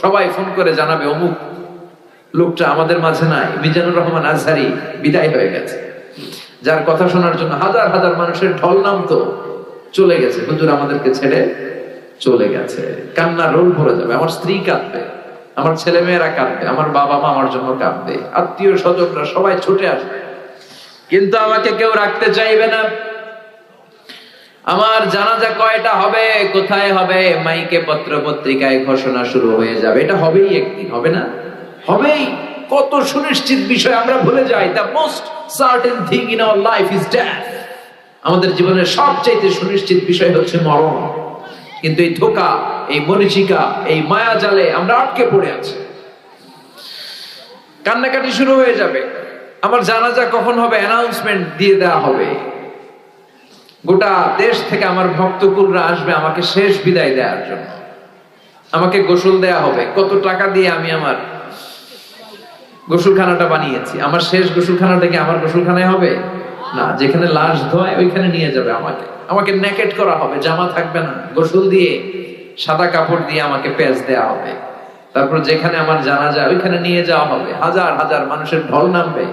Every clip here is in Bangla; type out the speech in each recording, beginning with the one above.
সবাই ফোন করে জানাবে অমুক লোকটা আমাদের মাঝে নাই, মিজানুর রহমান আজহারি বিদায় হয়ে গেছে, যার কথা শোনার জন্য হাজার হাজার মানুষের ঢল নামতো, চলে গেছে, হুজুর আমাদেরকে ছেড়ে চলে গেছে। কান্নার রোল ভরে যাবে, আমার স্ত্রী কাঁদবে, আমার ছেলে মেয়েরা কাঁদবে, আমার বাবা মা আমার জন্য কাঁদবে, আত্মীয় স্বজনরা সবাই ছুটে আসবে, কিন্তু আমাকে কেউ রাখতে চাইবে না। আমার জানাজা কয়টা হবে, কোথায় হবে, মাইকে পত্র পত্রিকায় ঘোষণা শুরু হয়ে যাবে। এটা হবেই একদিন, হবে না? হবেই। কত সুনিশ্চিত বিষয় আমরা ভুলে যাই। The most certain thing in our life is death. আমাদের জীবনের সবচেয়ে সুনিশ্চিত বিষয় হচ্ছে মরণ, কিন্তু এই ধোঁকা, এই মরীচিকা, এই মায়া জালে আমরা আটকে পড়ে আছি। কান্নাকাটি শুরু হয়ে যাবে। আমার জানাজা কখন হবে অ্যানাউন্সমেন্ট দিয়ে দেওয়া হবে, গোটা দেশ থেকে আমার ভক্তকুলরা আসবে আমাকে শেষ বিদায় দেওয়ার জন্য, আমাকে গোসল দেয়া হবে। কত টাকা দিয়ে আমি আমার গোসলখানাটা বানিয়েছি, আমার শেষ গোসলখানাটা কি আমার গোসলখানায় হবে না, যেখানে লাশ ধোয় ওইখানে নিয়ে যাবে আমাকে, আমাকে নেকেট করা হবে, জামা থাকবে না, গোসল দিয়ে সাদা কাপড় দিয়ে আমাকে পেঁচ দেয়া হবে, তারপর যেখানে আমার জানাজা ওইখানে নিয়ে যাওয়া হবে, হাজার হাজার মানুষের ঢল নামবে,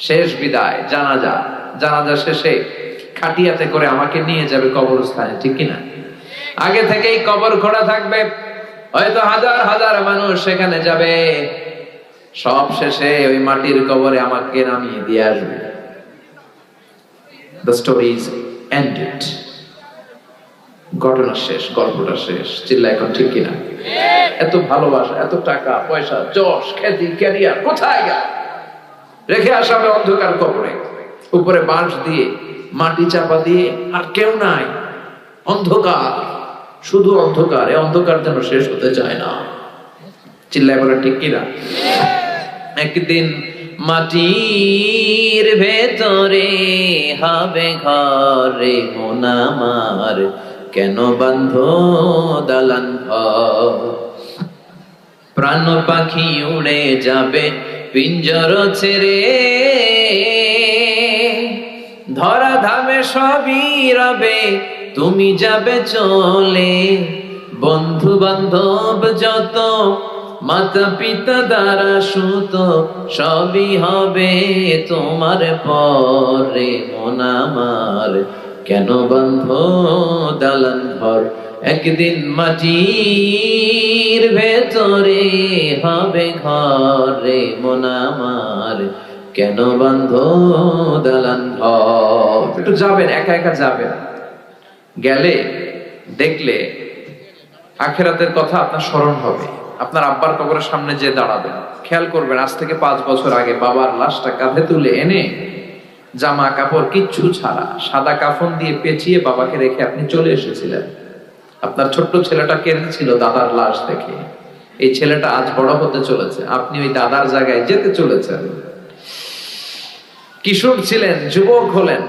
শেষ বিদায় জানাজা। জানাজা শেষে খাটিয়াতে করে আমাকে নিয়ে যাবে কবরস্থানে, ঠিক কিনা? আগে থেকেই কবর খোঁড়া থাকবে, হয়তো হাজার হাজার মানুষ সেখানে যাবে, সব শেষে ওই মাটির কবরে আমাকে নামিয়ে দিয়ে আসবে। The story is ended. ঘটনা শেষ, গল্পটা শেষ। চিল্লা এখন ঠিক কিনা? এত ভালোবাসা, এত টাকা পয়সা, যশ খ্যাতি, ক্যারিয়ার কোথায় গেল? রেখে আসাবে অন্ধকার কবরে, উপরে বাঁশ দিয়ে মাটি চাপা দিয়ে, আর কেউ নাই, অন্ধকার, শুধু অন্ধকার। এই অন্ধকার যেন শেষ হতে চায় না। চিল্লায় বলে ঠিক কিনা? একদিন মাটির ভেতরে হবে ঘরে মন আমার, কেন বান্ধ দালান ঘর? প্রাণ পাখি উড়ে যাবে পিঞ্জর ছেড়ে, ধরা ধামে সবই রবে, তুমি যাবে চলে। বন্ধু বান্ধব যত, মাতা পিতা দ্বারা সুত, সবই হবে তোমার পরে মন আমার, কেন বান্ধ দালান ঘর? একদিন মাটির ভেতরে হবে ঘরে মন আমার, কেন বান্ধ দালান ঘর? একটু যাবেন, একা একা যাবেন, গেলে দেখলে আখিরাতের কথা আপনার স্মরণ হবে। আপনার আব্বার কবরের সামনে যে দাঁড়াবেন, খেয়াল করবেন আজ থেকে 5 বছর আগে বাবার লাশটা কাঁধে তুলে এনে জামা কাপড় কিচ্ছু ছাড়া সাদা কাফন দিয়ে পেঁচিয়ে বাবাকে রেখে আপনি চলে এসেছিলেন। আপনার ছোট্ট ছেলেটা কেঁদেছিল দাদার লাশ দেখে। এই ছেলেটা আজ বড় হতে চলেছে, আপনি ওই দাদার জায়গায় যেতে চলেছেন। কিশোর ছিলেন, যুবক হলেন,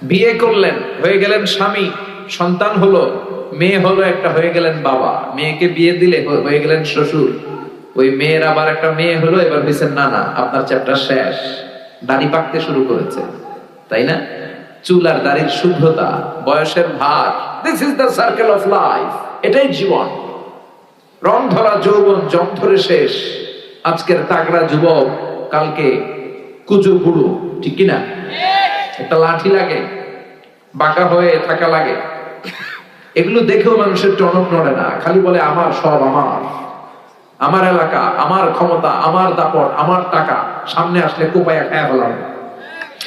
বিয়ে করলেন, হয়ে গেলেন স্বামী, সন্তান হলো, মেয়ে হলো একটা, হয়ে গেলেন বাবা। মেয়েকে বিয়ে দিলে হয়ে গেলেন শ্বশুর। ওই মেয়ের আবার একটা মেয়ে হলো, এবার হয়েছেন নানা। আপনার চ্যাপ্টার শেষ। দাড়ি পাকতে শুরু করেছে, তাই না? চুল আর দাড়ির শুভ্রতা, বয়সের ভার, this is the circle of life. এটাই জীবন। রং ধরা যৌবন জং ধরে শেষ। আজকের তাগড়া যুবক কালকে কুচু বুড়ো, ঠিক কিনা? একটা লাঠি লাগে, বাঁকা হয়ে থাকা লাগে। এগুলো দেখেও মানুষের টনক নড়ে না, খালি বলে আমার সব আমার, আমার এলাকা, আমার ক্ষমতা, আমার দাপট, আমার টাকা। সামনে আসলে কোপায়া খায়া ফেলাম।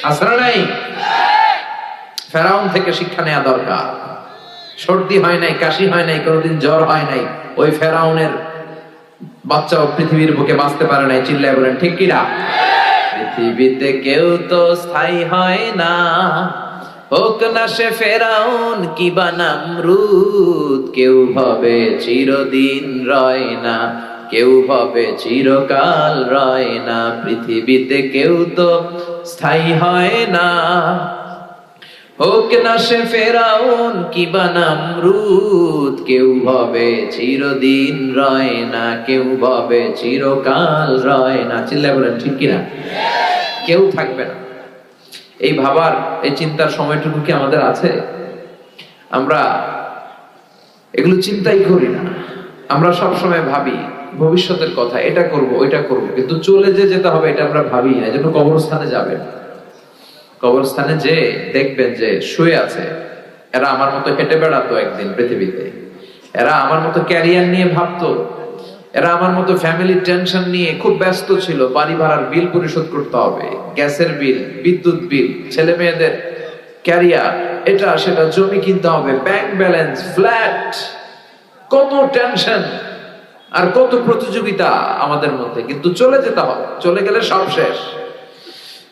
আসরা নাই? ফেরাউন থেকে শিক্ষা নেওয়া দরকার। সর্দি হয় নাই, কাশি হয় নাই, কোনোদিন জ্বর হয় নাই, ওই ফেরাউনের বাচ্চাও পৃথিবীর বুকে বাঁচতে পারে নাই। চিল্লায় বলেন ঠিক কিনা? পৃথিবীতে কেউ তো স্থায়ী হয় না, হোক না সে ফেরাউন কিবা নামরুদ। কেউ ভাবে চিরদিন রয় না, কেউ ভাবে চিরকাল রয় না। পৃথিবীতে কেউ তো স্থায়ী হয় না, হোক না সে ফেরাউন কিবা নামরুদ। কেউ ভাবে চিরদিন রয় না, কেউ ভাবে চিরকাল রয় না। চিল্লায় বলেন ঠিক কিনা? কেউ থাকবে না। এই ভাবার, এই চিন্তার সময়টুকু কি আমাদের আছে? আমরা এগুলো চিন্তাই করি না। আমরা সব সময় ভাবি ভবিষ্যতের কথা, এটা করব ওইটা করব, কিন্তু চলে যে যেতে হবে এটা আমরা ভাবি না। এজন্য কবরস্থানে যাবেন, কবরস্থানে যে দেখবেন যে শুয়ে আছে, এরা আমার মতো হেঁটে বেড়াতো একদিন পৃথিবীতে, এরা আমার মতো ক্যারিয়ার নিয়ে ভাবতো, এরা আমার মতো ফ্যামিলির টেনশন নিয়ে খুব ব্যস্ত ছিল, বাড়ি ভাড়ার বিল পরিশোধ করতে হবে, গ্যাসের বিল, বিদ্যুৎ বিল, ছেলে মেয়েদের ক্যারিয়ার, এটা সেটা, জমি কিনতে হবে, ব্যাংক ব্যালেন্স, ফ্ল্যাট, কত টেনশন আর কত প্রতিযোগিতা আমাদের মধ্যে, কিন্তু চলে যেতে হবে, চলে গেলে সব শেষ।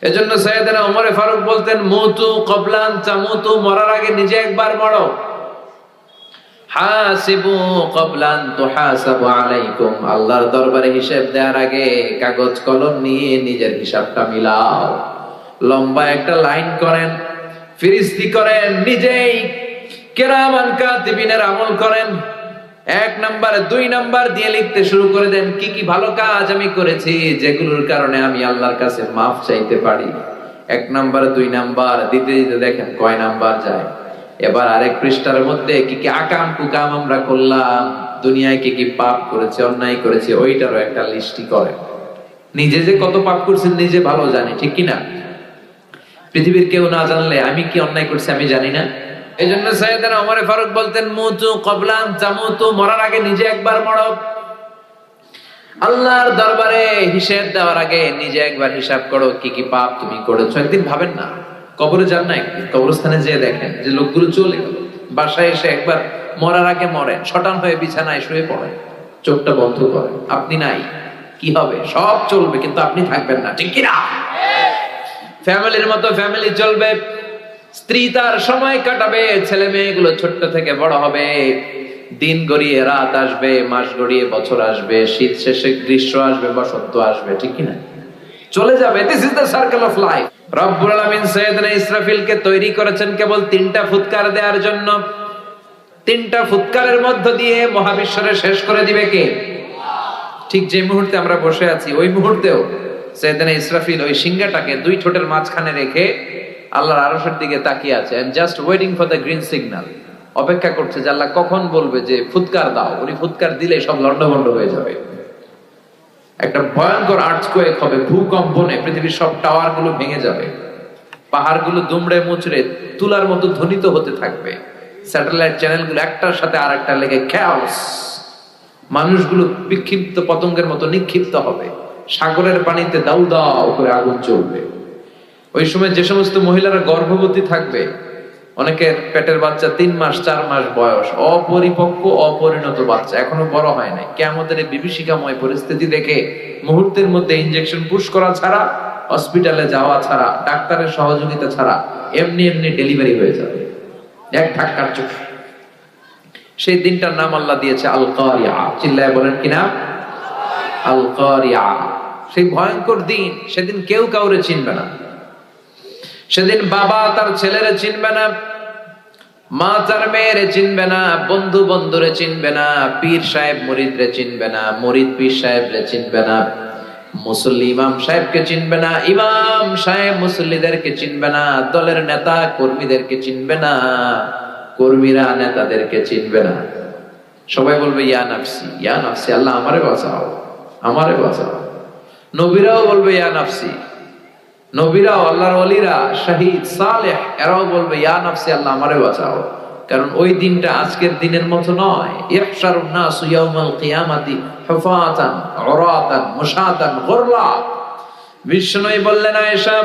এজন্য সাইয়েদনা ওমর ফারুক বলতেন, মুতু ক্বাবলা আন তামুতু, মরার আগে নিজে একবার মরো। হাসিবু ক্বাবলা আন তুহাসাবু আলাইকুম, আল্লাহর দরবারে হিসাব দেওয়ার আগে কাগজ কলম নিয়ে নিজের হিসাবটা মিলাও। লম্বা একটা লাইন করেন, ফিরিস্তি করেন, নিজেই কিরামান কাতিবিনের আমল করেন। 1 নাম্বার 2 নাম্বার দিয়ে লিখতে শুরু করে দেন, কি কি ভালো কাজ আমি করেছি যেগুলোর কারণে আমি আল্লাহর কাছে মাফ চাইতে পারি। 1 নাম্বার 2 নাম্বার দিতে দিতে দেখেন কয় নাম্বার যায়। এবার আরেক পৃষ্ঠার মধ্যে কি কি আকাম কুকাম আমরা করলাম, দুনিয়ায় কি কি পাপ করেছে, অন্যায় করেছে, ওইটারও একটা লিস্টি করেন। নিজে যে কত পাপ করছেন নিজে ভালো জানি, ঠিক কিনা? পৃথিবীর কেউ না জানলে আমি কি অন্যায় করছি আমি জানি না। এই জন্য সাইয়েদনা ওমর ফারুক বলতেন, মুতু ক্বাবলা আন তামুতু, মরার আগে নিজে একবার মরো। আল্লাহর দরবারে হিসাব দেওয়ার আগে নিজে একবার হিসাব করো, কি কি পাপ তুমি করেছো। একদিন ভাবেন না, কবরে যান না, একদিন কবরস্থানে যেয়ে দেখেন যে লোকগুলো চলে গেল, বাসায় এসে একবার মরার আগে মরেন, শটান হয়ে বিছানায় শুয়ে পড়েন, চোখটা বন্ধ করেন, আপনি নাই, কি হবে? সব চলবে কিন্তু আপনি থাকবেন না, ঠিক কিনা? ফ্যামিলির মতো ফ্যামিলি চলবে, স্ত্রী তার সময় কাটাবে, ছেলে মেয়েগুলো ছোট্ট থেকে বড় হবে, দিন গড়িয়ে রাত আসবে, মাস গড়িয়ে বছর আসবে, শীত শেষে গ্রীষ্ম আসবে, বসন্ত আসবে, ঠিক কিনা? চলে যাবে। This is the circle of life. রব্বুল আলামিন সাইয়েদনা ইসরাফিলকে তৈরি করেছেন কেবল 3টা ফুৎকার দেওয়ার জন্য। 3টা ফুৎকারের মধ্য দিয়ে মহাবিশ্বরে শেষ করে দিবে কে? ঠিক যে মুহূর্তে আমরা বসে আছি ওই মুহূর্তেও সাইয়েদনা ইসরাফিল ওই সিংহাটাকে 2 ঠোঁটের মাঝখানে রেখে আল্লাহর আরশের দিকে তাকিয়ে আছে, and just waiting for the green signal. অপেক্ষা করছে যে আল্লাহ কখন বলবে যে ফুৎকার দাও। উনি ফুৎকার দিলে সব লন্ডভন্ড হয়ে যাবে, একটা ভয়ঙ্কর আর্থকোয়েক হবে, ভূকম্পনে পৃথিবীর সব টাওয়ার গুলো ভেঙে যাবে, পাহাড়গুলো দুমড়ে মুচড়ে তুলার মতো ধ্বনিত হতে থাকবে, স্যাটেলাইট চ্যানেলগুলো একটার সাথে আরেকটা লেগে খ্যাওস, মানুষগুলো বিক্ষিপ্ত পতঙ্গের মতো নিক্ষিপ্ত হবে, সাগরের পানিতে দাউ দাউ করে আগুন জ্বলবে। ওই সময় যে সমস্ত মহিলারা গর্ভবতী থাকবে, অনেকের পেটের বাচ্চা 3 মাস 4 মাস বয়স, অপরিপক্ক অপরিণত বাচ্চা, এখনো বড় হয় নাই, কিয়ামতের এই বিভীষিকাময় পরিস্থিতি দেখে মুহূর্তের মধ্যে ইনজেকশন পুশ করা ছাড়া, হসপিটালে যাওয়া ছাড়া, ডাক্তারের সহযোগিতা ছাড়া এমনি এমনি ডেলিভারি হয়ে যাবে এক ধাক্কার চোখ। সেই দিনটার নাম আল্লাহ দিয়েছে আল কারিয়া। চিল্লায় বলেন কি নাম? আল কারিয়া। সেই ভয়ঙ্কর দিন, সেদিন কেউ কাউরে চিনবে না, সেদিন বাবা তার ছেলেরে চিনবে না, মা তার মেয়েরে চিনবে না, বন্ধু বন্ধুরে চিনবে না, পীর সাহেব মুরিদরে চিনবে না, মুরিদ পীর সাহেবরে চিনবে না, মুসল্লি ইমাম সাহেবকে চিনবে না, ইমাম সাহেব মুসল্লিদেরকে চিনবে না, দলের নেতা কর্মীদেরকে চিনবে না, কর্মীরা নেতাদেরকে চিনবে না। সবাই বলবে ইয়া নাফসি, ইয়া নাফসি, আল্লাহ আমারে বাঁচাও, আমারে বাঁচাও। নবীরাও বলবে ইয়া নাফসি, নবীরাও, আল্লাহর ওলিরা, শহীদ, সালেহ, এরাও বলবে ইয়া নাফসি, আল্লাহ আমারে বাঁচাও। কারণ ওই দিনটা আজকের দিনের মতো নয়। ইহশারুন নাসু ইয়াউমাল কিয়ামাতি হুফাতান উরাতান মুশাতান গুরলা। বিষ্ণুই বললেন, আয়েশা,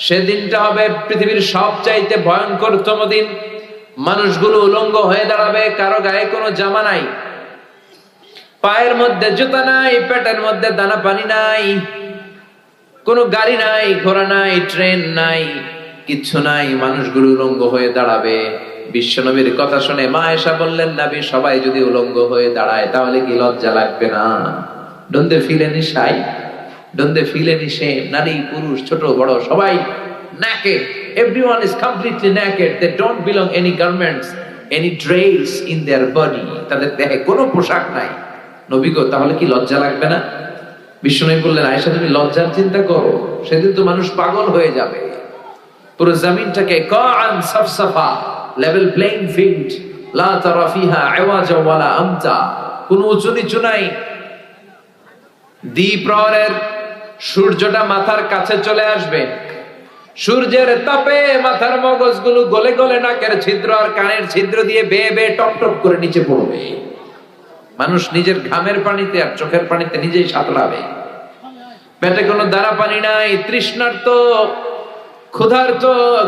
সেদিনটা হবে পৃথিবীর সবচাইতে ভয়ঙ্করতম দিন। মানুষগুলো উলঙ্গ হয়ে দাঁড়াবে, কারো গায়ে কোনো জামা নাই, পায়ের মধ্যে জুতা নাই, পেটের মধ্যে দানা পানি নাই, কোনো গাড়ি নাই, ঘোড়া নাই, ট্রেন নাই, কিচ্ছু নাই, মানুষগুলো উলঙ্গ হয়ে দাঁড়াবে। বিশ্বনবীর কথা শুনে মা আয়েশা বললেন, নবী, সবাই যদি উলঙ্গ হয়ে দাঁড়ায় তাহলে কি লজ্জা লাগবে না? Don't they feel any shy? Don't they feel any shame? নারী পুরুষ ছোট বড় সবাই naked, everyone is completely naked, they don't belong any garments, any dress in their body, তাদের দেহে কোনো পোশাক নাই। নবী গো, তাহলে কি লজ্জা লাগবে না? বিষ্ণু বললেন, আয়েশা, তুমি লজ্জার চিন্তা করো, সেদিন তো মানুষ পাগল হয়ে যাবে, পুরো জমিনটাকে কাআন সাফসাফা, লেভেল প্লেইং ফিল্ড, লা তারা ফিহা আওয়াজা ওয়ালা আমতা, কোন উঁচু নিচু নাই। দ্বিপ্রহরের সূর্যটা মাথার কাছে চলে আসবে, সূর্যের তাপে মাথার মগজগুলো গলে গলে নাকের ছিদ্র আর কানের ছিদ্র দিয়ে বেয়ে বেয়ে টপ টপ করে নিচে পড়বে। মানুষ নিজের ঘামের পানিতে আর চোখের পানিতে নিজেই সাঁতরাবে। পেটে কোনো দ্বারা পানি নাই, তৃষ্ণার্ত, ক্ষুধার্ত,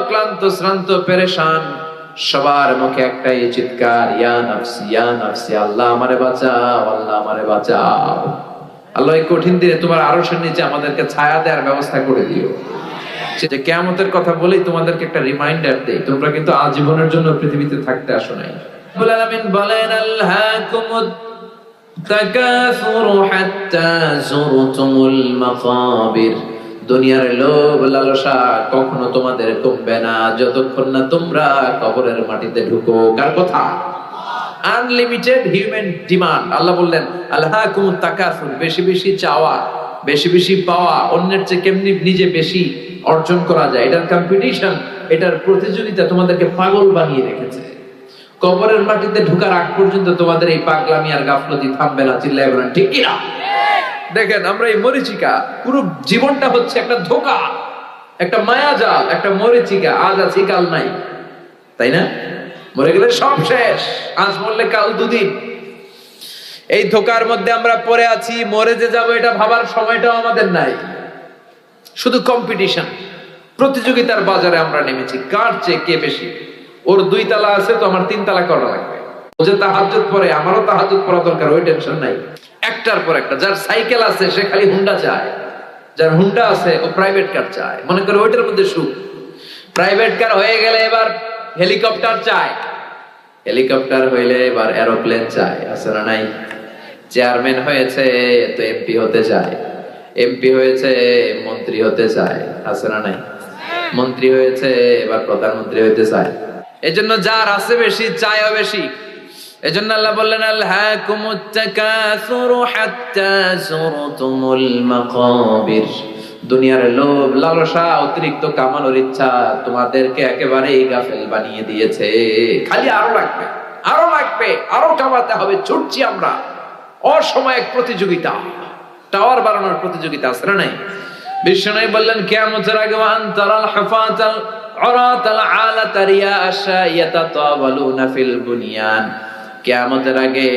ক্লান্ত, শ্রান্ত, পেরেশান, সবার মুখে একটাই চিৎকার, ইয়া নাফসি ইয়া নাফসি, আল্লাহ আমারে বাঁচাও, আল্লাহ আমারে বাঁচাও। আল্লাহ এই কঠিন দিনে তোমার আরশের নিচে আমাদেরকে ছায়া দেওয়ার ব্যবস্থা করে দিও। যে কিয়ামতের কথা বলেই তোমাদেরকে একটা রিমাইন্ডার দেই, তোমরা কিন্তু আজীবনের জন্য পৃথিবীতে থাকতে আসো নাই। রব্বুল আলামিন বলেন, আলহাকুমুত তাকাসুরু হাত্তা যুরতুমুল মাকাবির। দুনিয়ার লোভ লালসা কখনো তোমাদের কমবে না যতক্ষণ না তোমরা কবরের মাটিতে ঢুকো। কার কথা? Unlimited human demand. আল্লাহ বললেন, আলহাকুমুত তাকাসুর, বেশি বেশি চাওয়া, বেশি বেশি পাওয়া, অন্যের চেয়ে কেমনি নিজে বেশি অর্জন করা যায়, এটার কম্পিটিশন, এটার প্রতিযোগিতা তোমাদেরকে পাগল বানিয়ে রেখেছে। কবরের মাটিতে ঢোকার আগ পর্যন্ত তোমাদের এই পাগলামি আর গাফলতি থামবে না। চিল্লায় বলেন ঠিক কি না? দেখেন, আমরা এই মরিচিকা, পুরো জীবনটা হচ্ছে একটা ধোঁকা, একটা মায়াজাল, একটা মরিচিকা। আজ আছি কাল নাই, তাই না? মরে গেলে সব শেষ, আজ মরলে কাল দুদিন। এই ধোঁকার মধ্যে আমরা পড়ে আছি, মরে যে যাবো এটা ভাবার সময়টাও আমাদের নাই। শুধু কম্পিটিশন, প্রতিযোগিতার বাজারে আমরা নেমেছি, কার চেয়ে কে বেশি। ওর 2 তালা আছে তো আমার 3 তালা করা লাগবে। ও যে তাহাজ্জুদ পড়ে, আমারও তাহাজ্জুদ পড়া দরকার, ওই টেনশন নাই। একটার পর একটা। যার সাইকেল আছে সে খালি হুন্ডা চায়, যার হুন্ডা আছে ও প্রাইভেট কার চায়, মনে করে ওইটার মধ্যে সুখ। প্রাইভেট কার হয়ে গেলে এবার হেলিকপ্টার চায়, হেলিকপ্টার হইলে এবার এরোপ্লেন চায়, আছে না নাই? চেয়ারম্যান হয়েছে তো এমপি হতে চায়, এমপি হয়েছে মন্ত্রী হতে চায়, আছে না নাই? মন্ত্রী হয়েছে এবার প্রধানমন্ত্রী হতে চায়। এজন্য যার আছে বেশি চায়ও বেশি। এজন্য আল্লাহ বললেন, আলহাকুমুত তাকাসুরু হাত্তা যুরতুমুল মাকাবির। দুনিয়ার লোভ লালসা, অতিরিক্ত কামানোর ইচ্ছা তোমাদেরকে একেবারেই গাফেল বানিয়ে দিয়েছে। খালি আরো লাগবে, আরো লাগবে, আরো কামাতে হবে, ছুটছি আমরা। অসময়ের প্রতিযোগিতা, টাওয়ার বানানোর প্রতিযোগিতা, আছে না নাই? বিশ্বনবী বললেন, কিয়ামতের আগে ওয়ান তারাল হুফাতাল উরাতাল আলাতা রিয়াশা ইয়াতাতাওয়ালুনা ফিল বুনিয়ান। কিয়ামতের আগে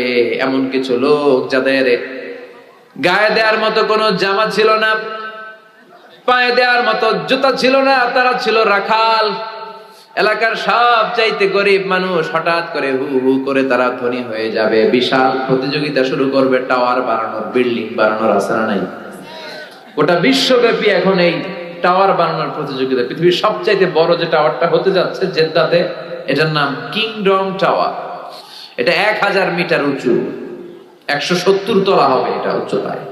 এমন কিছু লোক যাদের গায়ে দেওয়ার মতো কোনো জামা ছিল না, পায়ে দেওয়ার মতো জুতা ছিল না, তারা ছিল রাখাল। এলাকার সব চাইতে গরিব মানুষ হঠাৎ করে হু হু করে তারা ধনী হয়ে যাবে। বিশাল প্রতিযোগিতা শুরু করবে টাওয়ার বানানোর, বিল্ডিং বানানোর, আছে না নাই? গোটা বিশ্বব্যাপী এখন এই টাওয়ার বানানোর প্রতিযোগিতা। পৃথিবীর সবচাইতে বড় যে টাওয়ারটা হতে যাচ্ছে জেদ্দাতে, এটার নাম কিংডম টাওয়ার। এটা 1000 মিটার উঁচু, 170 তলা হবে এটা উচ্চতায়।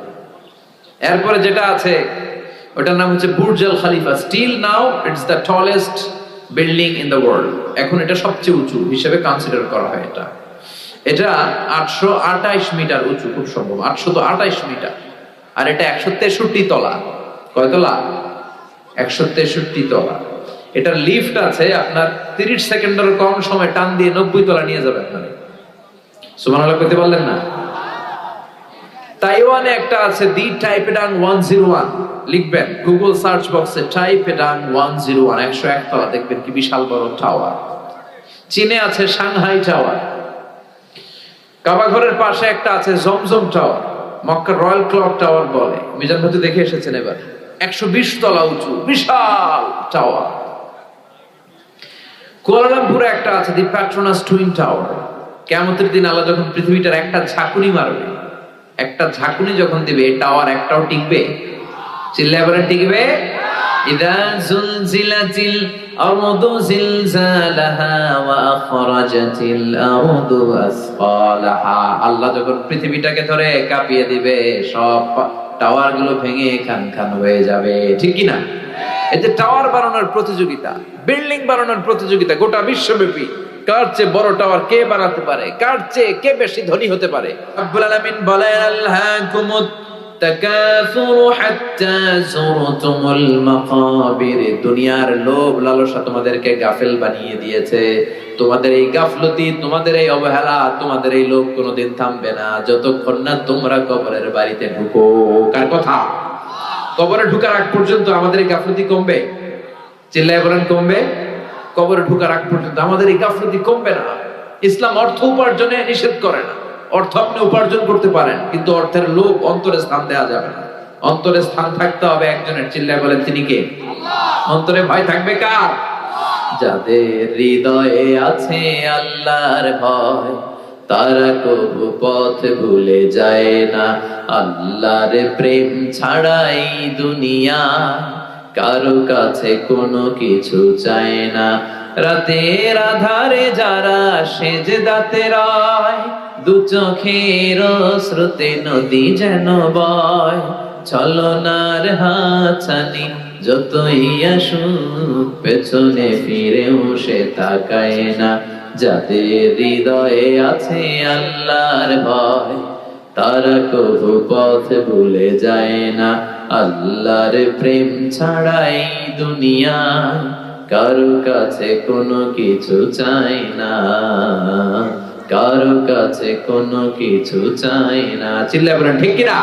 এরপরে যেটা আছে ওটার নাম হচ্ছে Burj Al Khalifa. Still now it's the tallest building in the world. এখন এটা সবচেয়ে উঁচু হিসেবে কনসিডার করা হয়। এটা 828 মিটার উঁচু, খুব সম্ভব 828 মিটার। আর এটা 163 তলা। কয় তলা? 163 তলা। এটার লিফট আছে, আপনার 30 সেকেন্ডের কম সময় টান দিয়ে 90 তলা নিয়ে যাবে আপনার। সুবহানাল্লাহ কইতে পারলেন না? তাইওয়ানে একটা আছে দি টাইপেডাং 101, লিখবেন গুগল সার্চ বক্সে টাইপেডাং 101, 101 তলা, দেখবেন কি বিশাল বড় টাওয়ার। চীনে আছে সাংহাই টাওয়ার। কাবা ঘরের পাশে একটা আছে জমজম টাওয়ার, মক্কার রয়্যাল ক্লক টাওয়ার বলে। মিজান ভাই দেখে এসেছেন এবার, 120 তলা উঁচু, বিশাল টাওয়ার। কুয়ালালামপুরে একটা আছে দি প্যাট্রোনাস টুইন টাওয়ার। কিয়ামতের দিন আল্লাহ যখন পৃথিবীটার একটা ঝাঁকুনি মারবে, একটা ঝাঁকুনি যখন দিবে, এই টাওয়ার একটাও টিকবে? চিল্লায় বলেন টিকবে? ইদা জুলজিলাতিল আরদু জিলজালাহা ওয়া আখরাজাতিল আরদু আসফালাহা। আল্লাহ যখন পৃথিবীটাকে ধরে কাঁপিয়ে দিবে, সব টাওয়ার গুলো ভেঙে খান খান হয়ে যাবে, ঠিক কি না? এই যে টাওয়ার বানানোর প্রতিযোগিতা, বিল্ডিং বানানোর প্রতিযোগিতা গোটা বিশ্বব্যাপী, কার চেয়ে বড় টাওয়ার কে বানাতে পারে, কার চেয়ে কে বেশি ধনী হতে পারে। রব্বুল আলামিন বলেন, আলহাকুমুত তাকাসুরু হাত্তা যুরতুমুল মাকাবির। দুনিয়ার লোভ লালসা তোমাদেরকে গাফেল বানিয়ে দিয়েছে। তোমাদের এই গাফলতি, তোমাদের এই অবহেলা, তোমাদের এই লোভ কোনোদিন থামবে না যতক্ষণ না তোমরা কবরের বাড়িতে ঢুকো। কার কথা? কবরে ঢুকার আগ পর্যন্ত আমাদের এই গাফলতি কমবে? চিল্লায় বলেন কমবে? কবরে ঢুকার আগ পর্যন্ত আমাদের এই গাফলতি কমবে না। ইসলাম অর্থ উপার্জনে নিষেধ করে না। অর্থ আপনি উপার্জন করতে পারেন, কিন্তু অর্থের লোভ অন্তরে স্থান দেওয়া যাবে না। অন্তরে স্থান থাকতে হবে একজনের। চিল্লায় বলেন তিনি কে? অন্তরে ভয় থাকবে কার? যাদের হৃদয়ে আছে আল্লাহর ভয়, তারা কবু পথ ভুলে যায় না। আল্লাহর প্রেম ছাড়াই দুনিয়া কারো কাছে কোনো কিছু চায় না। রাতের আধারে যারা সেজদাতে রয়, দু চোখের স্রোতে নদী যেন বয়। ছলনার হাতছানি যতই আসুক, পেছনে ফিরেও সে তাকায় না। যাদের হৃদয়ে আছে আল্লাহর ভয়, তারা কবু পথ ভুলে যায় না। আল্লাহর প্রেম ছাড়াই দুনিয়া কারো কাছে কোনো কিছু চাই না, কারো কাছে কোনো কিছু চাই না। চিল্লায় বলেন ঠিক কিনা?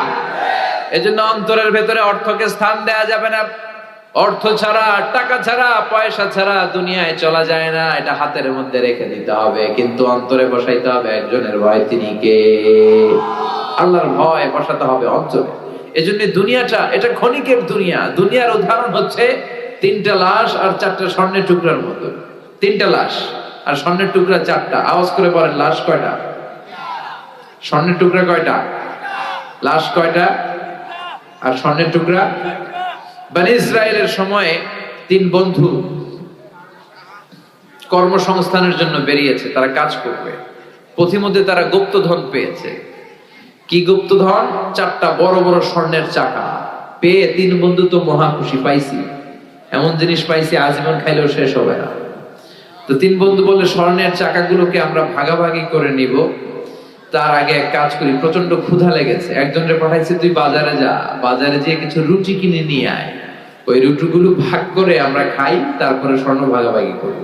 এজন্য অন্তরের ভেতরে অর্থকে স্থান দেয়া যাবে না। অর্থ ছাড়া, টাকা ছাড়া, পয়সা ছাড়া দুনিয়ায় চলা যায় না। এটা হাতের মধ্যে রেখে দিতে হবে, কিন্তু অন্তরে বসাইতে হবে একজনের ভয়। তিনি কে? আল্লাহর ভয় বসাতে হবে অন্তরে। এজন্য দুনিয়াটা এটা ক্ষণিকের দুনিয়া। দুনিয়ার উদাহরণ হচ্ছে 3টা লাশ আর 4টা স্বর্ণের টুকরার মতো। 3টা লাশ আর স্বর্ণের টুকরা 4টা। আওয়াজ করে বলেন লাশ কয়টা? স্বর্ণের টুকরা কয়টা? লাশ কয়টা? আর স্বর্ণের টুকরা? বনি ইসরায়েলের সময়ে 3 বন্ধু কর্মসংস্থানের জন্য বেরিয়েছে, তারা কাজ করবে। পথিমধ্যে তারা গুপ্তধন পেয়েছে। কি গুপ্তধন? 4টা বড় বড় স্বর্ণের চাকা পেয়ে 3 বন্ধু তো মহা খুশি, পাইছি, এমন জিনিস পাইছি আজীবন খাইলেও শেষ হবে না। তো 3 বন্ধু বলে স্বর্ণের চাকাগুলোকে আমরা ভাগাভাগি করে নিব। তার আগে এক কাজ করি, প্রচন্ড ক্ষুধা লেগেছে। একজনকে পাঠাইছে তুই বাজারে যা, বাজারে যেয়ে কিছু রুটি কিনে নিয়ে আয়। ওই রুটিগুলো ভাগ করে আমরা খাই, তারপরে স্বর্ণ ভাগাভাগি করি।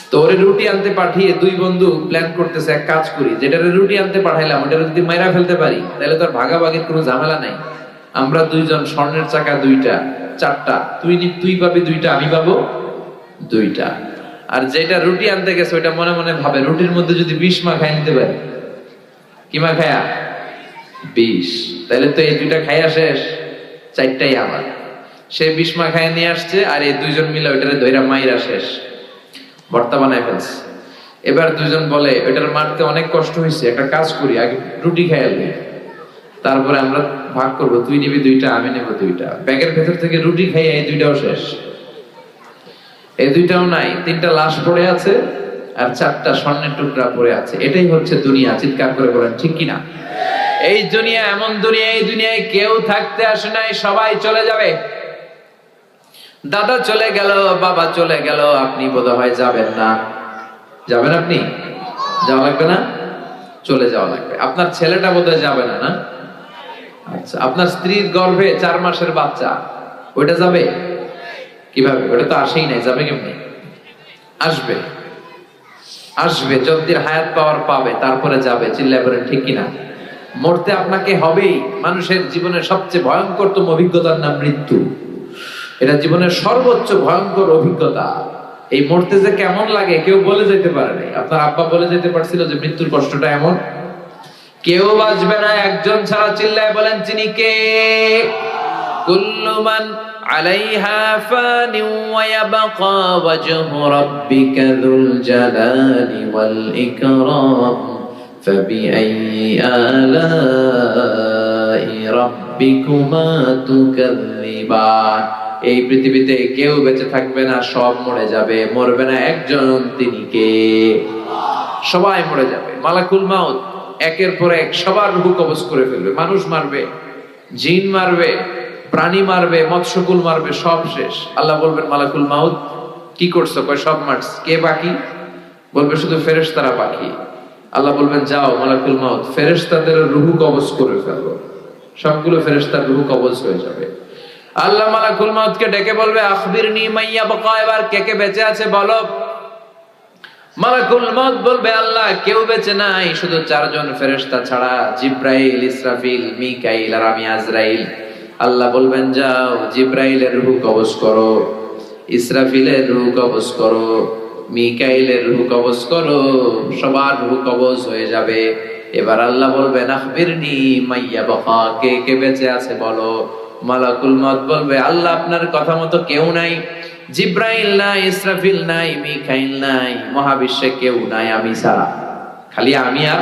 তো ওরে রুটি আনতে পাঠিয়ে 2 বন্ধু প্ল্যান করতেছে এক কাজ করি, যেটা রুটি আনতে পাঠাইলাম ওটা যদি মাইরা ফেলতে পারি তাহলে তো আর ভাগাভাগির কোনো ঝামেলা নাই। আমরা 2 জন, স্বর্ণের চাকা 2টা, 4টা, তুই পাবি 2টা, আমি পাবো 2টা। আর যেটা রুটি আনতে গেছে ওইটা মনে মনে ভাবে রুটির মধ্যে যদি 20 মাখায় নিতে পারি। কি মাখায়া? 20। তাহলে তো এই 2টা খাইয়া শেষ, 4টাই আমার। সে 20 মাখায় নিয়ে আসছে, আর এই 2 জন মিলে ওইটারে ধইরা মাইরা শেষ, ভর্তা বানায় ফেলছে। এবার 2 জন বলে ওইটার মারতে অনেক কষ্ট হয়েছে, একটা কাজ করি, আগে রুটি খাইয়া লই, তারপরে আমরা ভাগ করবো, তুই নিবি 2টা, আমি নেব 2টা। ব্যাগের ভেতর থেকে রুটি খাইয়া এই 2টাও শেষ, এই 2টাও নাই। 3টা লাশ পড়ে আছে আর 4টা স্বর্ণের টুকরা পড়ে আছে। এটাই হচ্ছে দুনিয়া। চিৎকার করে বলেন ঠিক কিনা? এই দুনিয়া এমন দুনিয়া, এই দুনিয়ায় কেউ থাকতে আসে নাই, সবাই চলে যাবে। দাদা চলে গেল, বাবা চলে গেল, আপনি বোধহয় যাবেন না। যাবেন? আপনি যাওয়া লাগবে না? চলে যাওয়া লাগবে। আপনার ছেলেটা বোধহয় যাবে না, না? আচ্ছা, আপনার স্ত্রীর গর্ভে 4 মাসের বাচ্চা, ওইটা যাবে? কিভাবে? ওটা তো আসেই নাই, যাবে কেমনি? আসবে, আসবে যতদিন হায়াত পাওয়ার পাবে, তারপরে যাবে। চিল্লায় বলেন ঠিক কিনা? মরতে আপনাকে হবেই। মানুষের জীবনের সবচেয়ে ভয়ঙ্করতম অভিজ্ঞতার নাম মৃত্যু। এটা জীবনের সর্বোচ্চ ভয়ঙ্কর অভিজ্ঞতা। এই মরতে যে কেমন লাগে কেউ বলে যেতে পারে নাই। আপনার আব্বা বলে যেতে পারছিল যে মৃত্যুর কষ্টটা এমন? কেউ বাঁচবে না একজন ছাড়া। চিল্লায় বলেন তিনি কে? কুল্লু মান আলাইহা ফানি ওয়া ইয়াবকা ওয়াজহু রাব্বিকা যুল জালালি ওয়াল ইকরাম ফাবিআইয়ি আলাই রাব্বিকুমা তুকাযযিবান। এই পৃথিবীতে কেউ বেঁচে থাকবে না, সব মরে যাবে। মরবে না একজন, তিনি কে? সবাই মরে যাবে। মালাকুল মাউত একের পর এক সবার রূহ কবজ করে ফেলবে। মানুষ মারবে, জিন মারবে, প্রাণী মারবে, মৎস্যকুল মারবে, সব শেষ। আল্লাহ বলবেন মালাকুল মাউত কি করছো? কয় সব মারছ। কে বাকি? বলবে শুধু ফেরেশতারা বাকি। আল্লাহ বলবেন যাও মালাকুল মাউত ফেরেশতাদের রূহ কবজ করে ফেলো। সবগুলো ফেরেশতার রূহ কবজ হয়ে যাবে। আল্লাহ মালাকুল মউতকে ডেকে বলবে আখবিরনি মাইয়া বাকা, এবার কে কে বেঁচে আছে বলো। মালাকুল মউত বলবে আল্লাহ কেউ বেঁচে নাই, শুধু 4 জন ফেরেশতা ছাড়া, জিব্রাইল, ইসরাফিল, মিকাইল আর আমি আজরাইল। আল্লাহ বলবেন যাও জিব্রাইলের রূহ কবজ করো, ইসরাফিলের রূহ কবজ করো, মিকাইলের রূহ কবজ করো, সবার রূহ কবজ হয়ে যাবে। এবার আল্লাহ বলবেন আখবিরনি মাইয়া বাকা, কে কে বেঁচে আছে বলো। মালাকুল মউত বলবে আল্লাহ আপনার কথা মতো কেউ নাই, জিব্রাইল নাই, ইসরাফিল নাই, মিকাইল নাই, মহাবিশ্বে কেউ নাই আমি ছাড়া, খালি আমি আর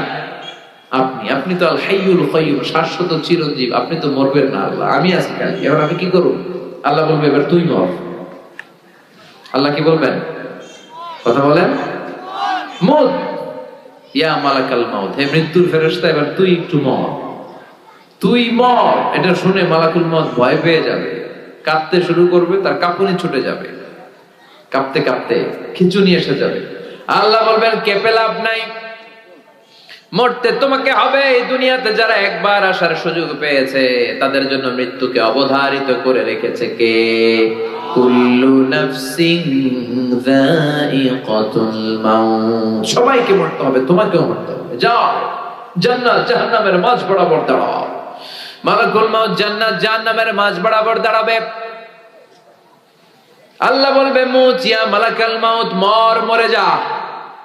আপনি। আপনি তো আল হাইয়ুল কাইয়ুম, শাশ্বত চিরঞ্জীব, আপনি তো মরবেন না আল্লাহ, আমি আছি খালি, এবার আমি কি করব। আল্লাহ বলবে এবার তুই মর। আল্লাহ কি বলবেন, কথা বলেন, মত ইয়া মালাকাল মাউত, হে মৃত্যুর ফেরেশতা এবার তুই একটু মর, তুই মর। এটা শুনে মালাকুল মউত ভয় পেয়ে যাবে, কাঁপতে শুরু করবে, তার কাঁপুনি ছুটে যাবে, কাঁপতে কাঁপতে খিঁচুনি এসে যাবে। আল্লাহ বলবেন কেঁপে লাভ নাই, মরতে তোমাকে হবে। এই দুনিয়াতে যারা একবার আসার সুযোগ পেয়েছে তাদের জন্য মৃত্যুকে অবধারিত করে রেখেছে কে? কুল্লু নাফসিন যায়িকাতুল মাউত, সবাইকে মরতে হবে, তোমাকেও মরতে হবে। যাও জান্নাত জাহান্নামের মাঝ বরাবর দাঁড়াও। মালাকুল মউত জান্নাত জাহান্নামের মাঝ বরাবর দাঁড়াবে। আল্লাহ বলবে মুত ইয়া মালাকাল মাউত, মর, মরে যা।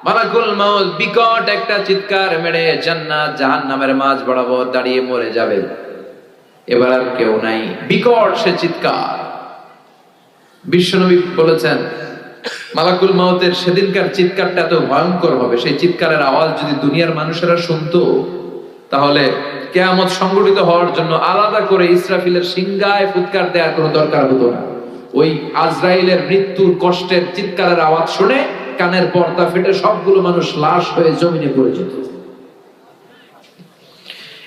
মালাকুল মউত বিকট একটা চিৎকার মেরে জান্নাত জাহান্নামের মাঝ বরাবর দাঁড়িয়ে মরে যাবে। এবার আর কেউ নাই, বিকট সে চিৎকার। বিশ্বনবী বলেছেন মালাকুল মউতের সেদিনকার চিৎকারটা এত ভয়ঙ্কর হবে, সেই চিৎকারের আওয়াজ যদি দুনিয়ার মানুষেরা শুনতো তাহলে কিয়ামত সংগঠিত হওয়ার জন্য আলাদা করে ইসরাফিলের সিংহায় ফুৎকার দেওয়ার কোনো দরকার হতো না। ওই আজরাইলের মৃত্যুর কষ্টের চিৎকারের আওয়াজ শুনে কানের পর্দা ফেটে সবগুলো মানুষ লাশ হয়ে জমিনে পড়ে যেত।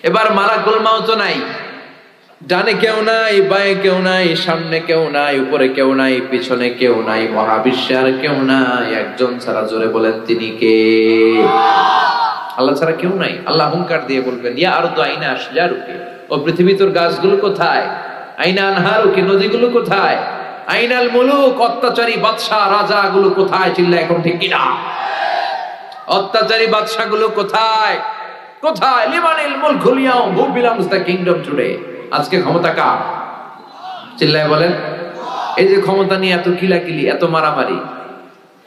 এবার মালাকুল মউত নাই, ডানে কেউ নাই, বাঁয়ে কেউ নাই, সামনে কেউ নাই, উপরে কেউ নাই, পিছনে কেউ নাই, মহাবিশ্বে আর কেউ নাই। একজন ছাড়া, জোরে বলেন তিনি কে? আল্লাহ ছাড়া কেউ নাই। আল্লাহ হুঙ্কার দিয়ে বলবেন ইয়া আরদু আইনা আশজারুকি, ও পৃথিবী তোর গাছগুলো কোথায়? আইনা আনহারুকি, নদীগুলো কোথায়? আইনাল মুলুক, অত্যাচারী বাদশা রাজা গুলো কোথায়? চিল্লা এখন ঠিক কিনা? অত্যাচারী বাদশা গুলো কোথায়? কোথায়? লিমানিল মুলকুল ইয়াউম, who belongs the kingdom today. আজকে ক্ষমতা কার? চিল্লায় বলেন। এই যে ক্ষমতা নিয়ে এত কিলাকিলি, এত মারামারি,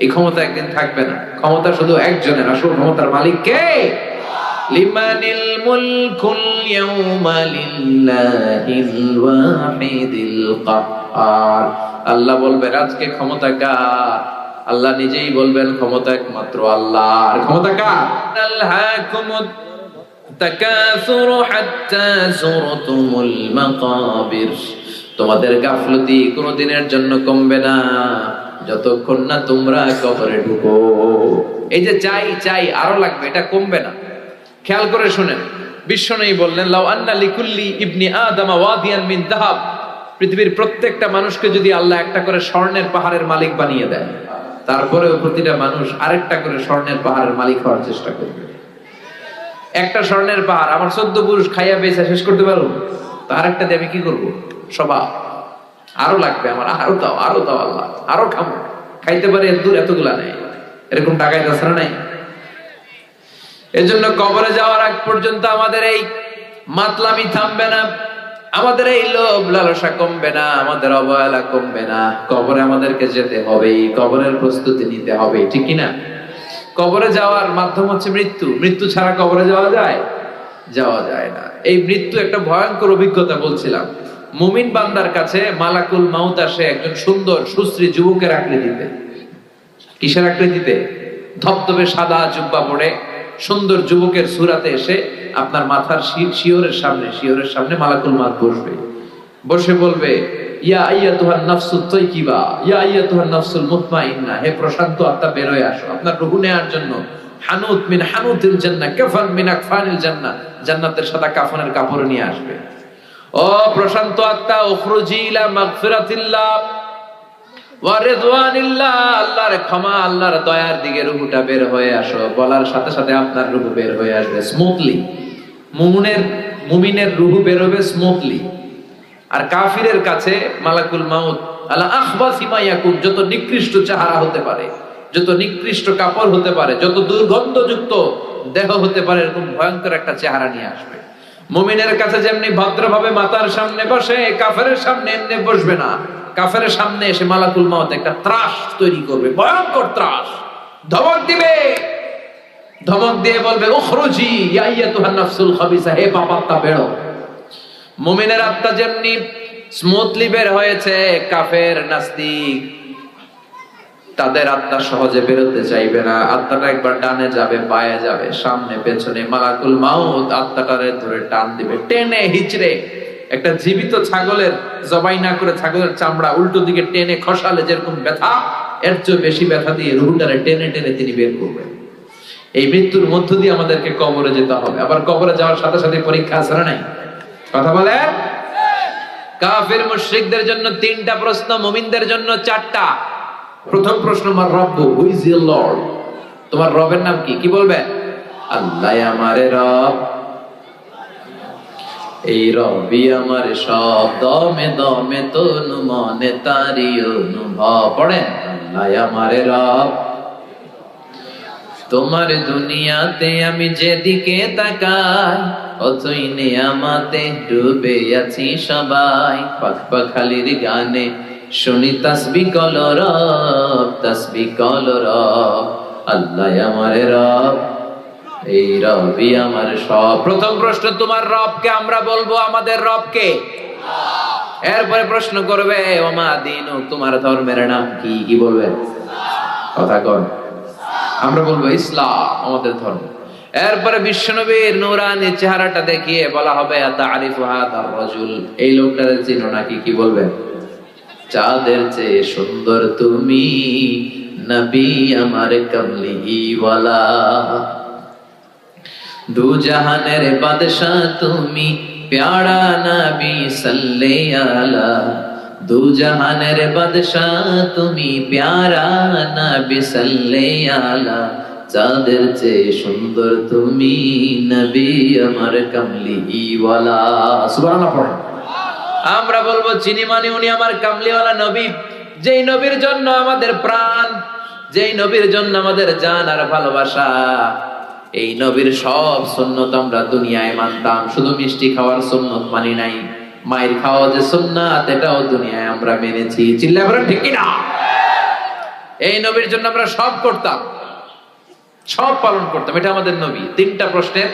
এই ক্ষমতা একদিন থাকবে না। ক্ষমতা শুধু একজনের, আসল ক্ষমতার মালিক কে? লিমানিল মুলকুল ইয়াউমা লিল্লাহিল ওয়াহিদিল কাহ্হার। আল্লাহ বলবেন আজকে ক্ষমতা কার? আল্লাহ নিজেই বলবেন ক্ষমতা একমাত্র আল্লাহর। ক্ষমতা কার? আল্লাহকুমুত তাকাসুরু হাত্তা যুরতুমুল মাকাবির, তোমাদের গাফলতি কোনদিনের জন্য কমবে না যতক্ষণ না তোমরা কবরে ঢুকো। এই যে চাই চাই আরো লাগবে, এটা কমবে না। খেয়াল করে শুনেন, বিশ্বনবী বললেন লাউ আন্না লিকুল্লি ইবনি আদম ওয়াদিয়ান মিন যাহাব, পৃথিবীর প্রত্যেকটা মানুষকে যদি আল্লাহ একটা করে স্বর্ণের পাহাড়ের মালিক বানিয়ে দেয়, তারপরেও প্রতিটা মানুষ আরেকটা করে স্বর্ণের পাহাড়ের মালিক হওয়ার চেষ্টা করবে। একটা স্বর্ণের পাহাড় আমার 14 পুরুষ খাইয়া বেচা শেষ করতে পারবো, তো আরেকটা দিয়ে আমি কি করবো? স্বভাব আরো লাগবে আমার, আরো দাও, আরো দাও আল্লাহ, আরো খাবো। খাইতে পারে এত দূর এতগুলা নেই, এরকম টাকায় তাছাড়া নাই। এজন্য কবরে যাওয়ার আগ পর্যন্ত আমাদের এই মাতলামি থামবে না, আমাদের এই লোভ লালসা কমবে না, আমাদের অবহেলা কমবে না। কবরে আমাদেরকে যেতে হবে, কবরের প্রস্তুতি নিতে হবে, ঠিক কিনা? কবরে যাওয়ার মাধ্যম হচ্ছে মৃত্যু। মৃত্যু ছাড়া কবরে যাওয়া যায়? যাওয়া যায় না। এই মৃত্যু একটা ভয়ঙ্কর অভিজ্ঞতা বলছিলাম। মুমিন বান্দার কাছে মালাকুল মাউত আসে একজন সুন্দর সুশ্রী যুবকের আকৃতিতে। কিসের আকৃতিতে? ধবধবে সাদা জুব্বা পরে সুন্দর যুবকের সুরাতে এসে আপনার মাথার শিয়রের সামনে মালাকুল মাউত বসবে। বসে বলবে ইয়া আইয়াতুহান নাফসুত তাইয়্যিবা, ইয়া আইয়াতুহান নাফসুল মুতমাইন্না, হে প্রশান্ত আত্মা বের হয়ে আসো আপনার রূহ নেয়ার জন্য। হানুত মিন হানুতিল জান্নাহ, কাফান মিন আকফানিল জান্নাহ, জান্নাতের সাদা কাফনের কাপড় নিয়ে আসবে। ও প্রশান্ত আত্মা, উখরুজি ইলা মাগফিরাতিল্লাহ ওয়া রিদওয়ানিল্লাহ, আল্লাহর ক্ষমা, আল্লাহর দয়ার দিকে রূহটা বের হয়ে আসো। বলার সাথে সাথে আপনার রূহ বের হয়ে আসবে স্মুথলি। মুমিনের রূহ বেরোবে স্মুথলি, আর কাফিরের কাছে মালাকুল মাউত আলা আখবাসি মা ইয়াকুন, যত নিকৃষ্ট চেহারা হতে পারে, যত নিকৃষ্ট কাপড় হতে পারে, যত দুর্গন্ধযুক্ত দেহ হতে পারে, এরকম ভয়ঙ্কর একটা চেহারা নিয়ে আসবে। মুমিনের কাছে যেমনি ভদ্রভাবে মাতার সামনে বসে, কাফেরের সামনে এমনি বসবে না। কাফেরের সামনে এসে মালাকুল মাউত একটা ত্রাস তৈরি করবে, ভয়ঙ্কর ত্রাস, ধমক দিবে, ধমক দিয়ে বলবে উখরুজি ইয়া আইয়াতুহান নাফসুল খাবিসা, হে পাপাত্মা বেরো। মুমিনের আত্মা যেমনি স্মুথলি বের হয়েছে, কাফের নাস্তিক তাদের আত্মা সহজে বেরোতে চাইবে না। আত্মাটা একবার ডানে যাবে, বায়ে যাবে, সামনে পেছনে, মালাকুল মাউত আত্মাটারে ধরে টান দিবে, টেনে হিচড়ে। একটা জীবিত ছাগলের জবাই না করে ছাগলের চামড়া উল্টো দিকে টেনে খসালে যেরকম ব্যথা, এর চেয়ে বেশি ব্যথা দিয়ে রুহুটারে টেনে টেনে তিনি বের করবেন। এই মৃত্যুর মধ্য দিয়ে আমাদেরকে কবরে যেতে হবে। আবার কবরে যাওয়ার সাথে সাথে পরীক্ষা আছে না নাই? কথা বলে। কাফির মুশরিকদের জন্য 3টা প্রশ্ন, মুমিনদের জন্য 4টা। প্রথম প্রশ্ন, মার রব্বু, হু ইজ ইওর লর্ড? তোমার রবের নাম কি? কি বলবে? আল্লাহ আমারে রব, এই রবি আমার সব, দমে দমে তনু মনে তারি অনুভব। পড়েন, আল্লাহ আমারে রব, তোমার দুনিয়াতে আমি যেদিকে তাকাই, অথই নিয়ামতে ডুবে আছি সবাই। পাখ পাখালির গানে শুনি তাসবিহ কলো রব, তাসবিহ কলো রব, আল্লাহ আমারে রব, এই রবি আমার সব। প্রথম প্রশ্ন, তোমার রবকে? আমরা বলবো আমাদের রবকে। এরপরে প্রশ্ন করবে ওমা দীনু, তোমার ধর্মের নাম কি? কি বলবে? কথা কন। আমরা বলবো ইসলাম আমাদের ধর্ম। এরপরে বিশ্বনবীর নূরানি চেহারাটা দেখিয়ে বলা হবে আতারিফু হাদার রাজুল, এই লোকটাকে চিনো নাকি? কি বলবে? চাঁদের চেয়ে সুন্দর তুমি, নবী আমার কমলি ওয়ালা, দু জাহানের বাদশা তুমি, প্যারা নবী সাল্লাল্লাহু আলা, দু জাহানের বাদশা তুমি, প্যারা নবী সাল্লাল্লাহু আলা, চাঁদের চেয়ে সুন্দর তুমি, নবী আমার কমলি ওয়ালা। সুবহানাল্লাহ পড়েন। আমরা বলবো চিনি মানে উনি আমার কামলিওয়ালা নবী, যেই নবীর জন্য আমাদের প্রাণ, যেই নবীর জন্য আমাদের জান আর ভালোবাসা। এই নবীর সব সুন্নত আমরা দুনিয়ায় মানতাম, শুধু মিষ্টি খাওয়ার সুন্নত মানি নাই। মায়ের খাওয়া যে সুন্নাত, এটাও দুনিয়ায় আমরা মেনেছি। চিল্লায় বলেন ঠিক কি না? এই নবীর জন্য আমরা সব করতাম, সব পালন করতাম, এটা আমাদের নবী। 3টা প্রশ্নের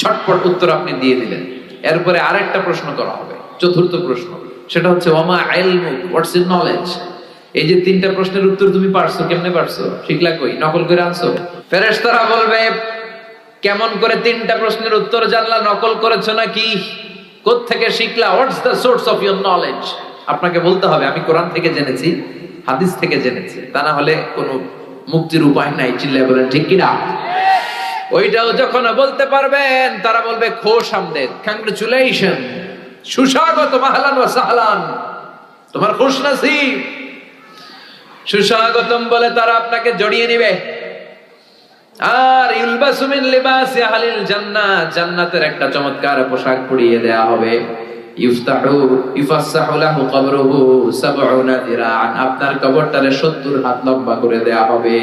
ঝটপট উত্তর আপনি দিয়ে দিলেন। এরপরে আরেকটা প্রশ্ন করা হবে, চতুর্থ প্রশ্ন, সেটা হচ্ছে ওয়ামা ইলমুক, হোয়াটস ইউর নলেজ? এই যে 3টা প্রশ্নের উত্তর তুমি পারছো, কেমনে পারছো? শিখলা কই? নকল করে আনছো? ফেরেশতারা বলবে কেমন করে 3টা প্রশ্নের উত্তর জানলা? নকল করেছো নাকি? কোত্থেকে শিখলা? What's the source of your knowledge? আপনাকে বলতে হবে আমি কোরআন থেকে জেনেছি, হাদিস থেকে জেনেছি, তা না হলে কোনো মুক্তির উপায় নাই। চিল্লায় বলেন ঠিক কিনা? ওইটাও যখন বলতে পারবেন, তারা বলবে খোশ আমদেদ, কংগ্রেচুলেশন, সুস্বাগত, মাহলান ওয়া সাহলান, তোমার খুশ নসিব, সুস্বাগতম বলে তারা আপনাকে জড়িয়ে নিবে। আর ইলবাসু মিন লিবাসি আহলিল জান্নাহ, জান্নাতের একটা চমৎকার পোশাক পরিয়ে দেয়া হবে। ইউফাসসাহু লাহু কবরুহু 70 দিরাআন, আপনার কবরটারে 70 হাত লম্বা করে দেয়া হবে।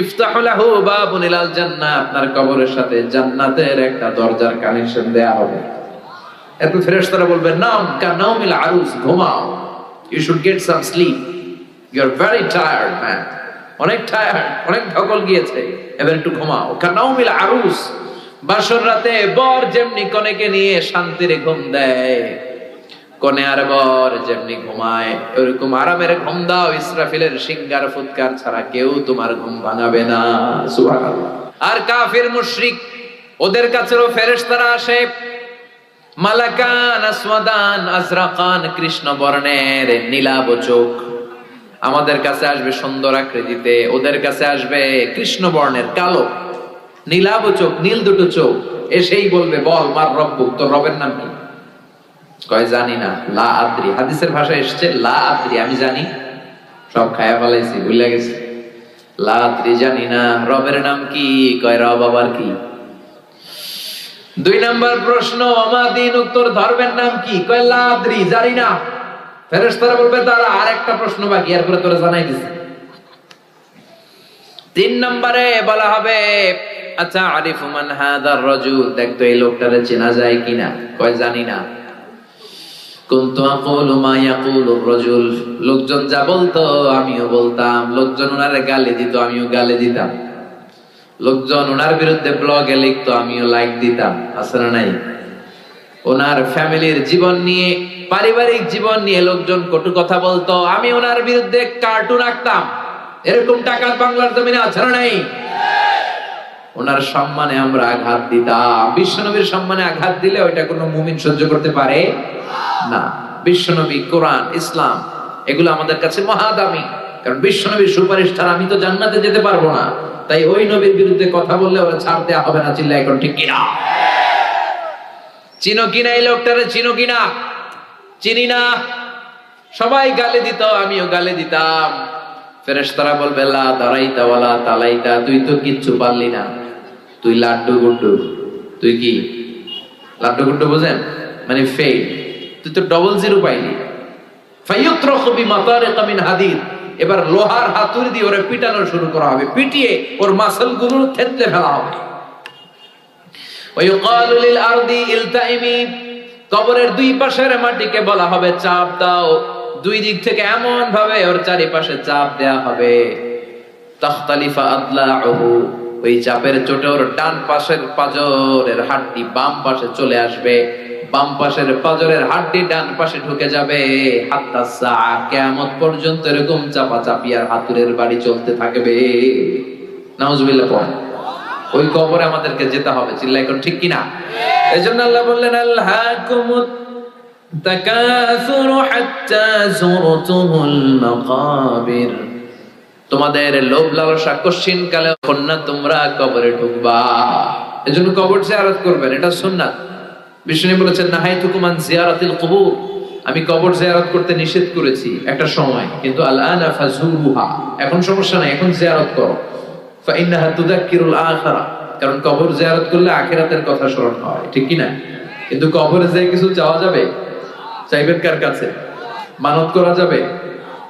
ইফতাহু লাহু বাবুন ইলাল জান্নাহ, আপনার কবরের সাথে জান্নাতের একটা দরজার কানেকশন দেয়া হবে। এত ফেরেশতারা বলবে নাম কানাউমিল আরুস, ঘুমাও, you should get some sleep, you are very tired man, অনেক টায়ার্ড, অনেক ধকল গিয়েছে, এবার একটু ঘুমাও। কানাউমিল আরুস, বাসর রাতে বর যেমনি কনেকে নিয়ে শান্তিরে ঘুম দেয়, কনে আর বর যেমনি ঘুমায়, ওরকম আরামের ঘুম দাও। ইসরাফিলের সিঙ্গার ফুৎকার ছাড়া কেউ তোমার ঘুম ভাঙাবে না। সুবহানাল্লাহ। আর কাফির মুশরিক, ওদের কাছেও ফেরেশতারা আসে, মালাকান আসওয়াদান আজরাকান, কৃষ্ণ বর্ণের নীলাভ চোখ। আমাদের কাছে আসবে সুন্দর আকৃতিতে, ওদের কাছে আসবে কৃষ্ণ বর্ণের কালো, নীলাভ চোখ, নীল দুটো চোখ। এসেই বলবে বল মার রব্বু, তোর রবের নাম কি? কয় জানি না, লা আদ্রি। হাদিসের ভাষায় এসেছে লা আদ্রি, আমি জানি, সব খায়া ফেলাইছি, ভুলে গেছি, লা আদ্রি, জানি না। রবের নাম কি? কয় রব আবার কি? দুই নাম্বার প্রশ্ন, ওমা দিন, উত্তর ধর্মের নাম কি? কয় লা আদরি, জানি না। ফেরেশতারা বলবে তারা আরেকটা প্রশ্ন বাকি, এরপরে তোরা জানাই দিস। তিন নম্বরে বলা হবে আচ্ছা আরিফু মান হাদার রাজুল, দেখ তো এই লোকটারে চেনা যায় কিনা। কয় জানি না। কুনতু আকুলু মা ইয়াকুলুর রাজুল, লোকজন যা বলতো আমিও বলতাম। লোকজন ওনারে গালি দিত, আমিও গালি দিতাম। লোকজন ওনার বিরুদ্ধে ব্লগে লিখতো, আমিও লাইক দিতাম। আছে না নাই? ওনার ফ্যামিলির জীবন নিয়ে, পারিবারিক জীবন নিয়ে লোকজন কটু কথা বলতো, আমি ওনার বিরুদ্ধে কার্টুন আঁকতাম। এরকম টাকা বাংলার জমিনে আছে না নাই? ওনার সম্মানে আমরা আঘাত দিতাম। বিশ্বনবীর সম্মানে আঘাত দিলে ওইটা কোনো মুমিন সহ্য করতে পারে না। বিশ্বনবী, কোরআন, ইসলাম এগুলো আমাদের কাছে মহাদামি, কারণ বিশ্বনবীর সুপারিশ ছাড়া আমি তো জান্নাতে যেতে পারবো না। তাই ওই নবীর বিরুদ্ধে কথা বললে ওরা ছাড় দেওয়া হবে না। চিল্লা এখন ঠিক কিনা? চিনো কিনা এই লোকটারে? চিনো কিনা? চিনি না। সবাই গালি দিত, আমিও গালি দিতাম। ফেরেশতারা বলবে লা দারাইতা ওয়ালা তালাইতা, তুই তো কিচ্ছু পারলি না, তুই লাড্ডু গুড্ডু। তুই কি লাড্ডু গুড্ডু বোঝেন? মানে ফেল, তুই তো ডবল জিরো পাইলি। ফায়ুত্রাখু বিমাতারিকা মিন হাদিদ, এবার লোহার হাতুড়ি দিয়ে ওরে পিটানো শুরু করা হবে, পিটিয়ে ওর মাসলগুলো থেতলে ফেলা হবে। ওয়ায়ুকালু লিল আরদি ইলতাইমি, কবরের দুই পাশের মাটিকে বলা হবে চাপ দাও। দুই দিক থেকে এমন ভাবে ওর চারিপাশে চাপ দেয়া হবে, তাখতালিফা আদলাউহু, ওই চাপের চোটে ওর ডান পাশের পাজরের হাড়টি বাম পাশে চলে আসবে, বাম পাশের পাজরের হাড়টি ডান পাশে ঢুকে যাবে। হাত্তা সাআ, কিয়ামত পর্যন্ত এরকম চাপা চাপি আর হাতুড়ের বাড়ি চলতে থাকবে। নাউজুবিল্লাহ পড়েন। ওই কবরে আমাদেরকে যেতে হবে। চিল্লা এখন ঠিক কিনা? এজন্য আল্লাহ বললেন আল্লাহকুমুত তাকাসুরু হাত্তা যুরতুমুল মাকাবির, তোমাদের লোভ লালসা কশিন কালে কন্যা তোমরা কবরে ঢুকবা। এজন্য কবর জিয়ারত করবেন, এটা সুন্নাত। বিষ্ণু বলেছেন নাহাইতুকুম আন জিয়ারাতিল কুবুর, আমি কবর জিয়ারত করতে নিষেধ করেছি একটা সময়, কিন্তু আলআনা ফাজুরুহা, এখন সমস্যা নাই, এখন জিয়ারত করো। ফাইন্নাহা তুযাক্কিরুল আখিরা, কারণ কবর জিয়ারত করলে আখিরাতের কথা স্মরণ হয়। ঠিক কি না? কিন্তু কবরে যে কিছু চাওয়া যাবে? চাইবেন কার কাছে? মানত করা যাবে?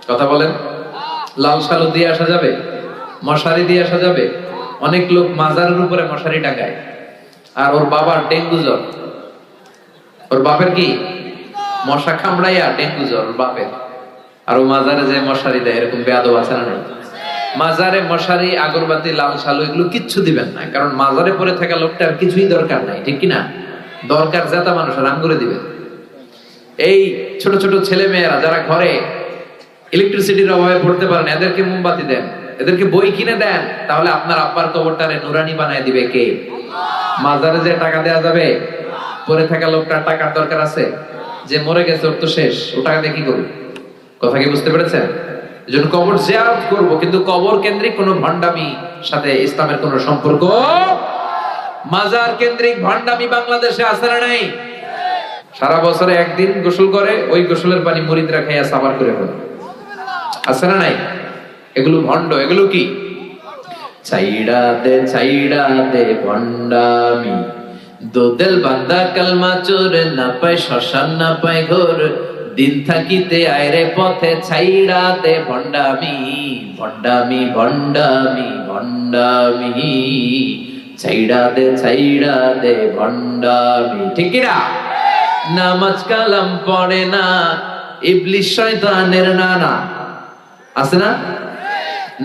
কথা বলেন। লাল সালু দিয়ে আসা যাবে? মশারি দিয়ে আসা যাবে? অনেক লোক মাজারের উপরে মশারি টাঙায়, আর ওর বাবার ডেঙ্গু জ্বর। ওর বাপের কি? মশা কামড়াইয়া ডেঙ্গু জ্বর ওর বাপের, আর ও মাজারে যে মশারি দেয়। এরকম বেয়াদব আছে না নাই? মাজারে মশারি, আগরবাতি, লাল সালু এগুলো কিচ্ছু দিবেন না, কারণ মাজারে পড়ে থাকা লোকটার কিছুই দরকার নাই। ঠিক কিনা? দরকার জেতা মানুষের আম করে দিবেন। এই ছোট ছোট ছেলে মেয়েরা যারা ঘরে ইলেকট্রিসিটির অভাবে পড়তে পারেন, এদেরকে মোমবাতি দেন, এদেরকে বই কিনে দেন, তাহলে আপনার আব্বার কবরটারে নুরানি বানায় দিবে কে? মাজারে যে টাকা দেয়া যাবে? পড়ে থাকা লোকটার টাকার দরকার আছে? যে মরে গেছে ওর তো শেষ, ও টাকা দিয়ে কি করবে? কথা কি বুঝতে পেরেছেন? এজন্য কবর জিয়ারত করব, কিন্তু কবর কেন্দ্রিক কোনো ভণ্ডামি সাথে ইসলামের কোনো সম্পর্ক। মাজার কেন্দ্রিক ভণ্ডামি বাংলাদেশে আছে না নাই? সারা বছরে একদিন গোসল করে, ওই গোসলের পানি মুরিদরা খাইয়া সাবার করে ফেলে। আছে না নাই? এগুলো ভণ্ড। এগুলো কি? ছাইড়া দে ভণ্ডামি, দোদেল বান্দা কালমা চোর, না পায় শ্মশান না পায় ঘোর, দিন থাকিতে আয়রে পথে ছাইড়া দে ভণ্ডামি, ভণ্ডামি ভণ্ডামি ভণ্ডামি, ছাইড়া দে ভণ্ডামি। ঠিক কিনা? নামাজ কালাম পড়ে না, ইবলিশ শয়তানের নানা। আছে না?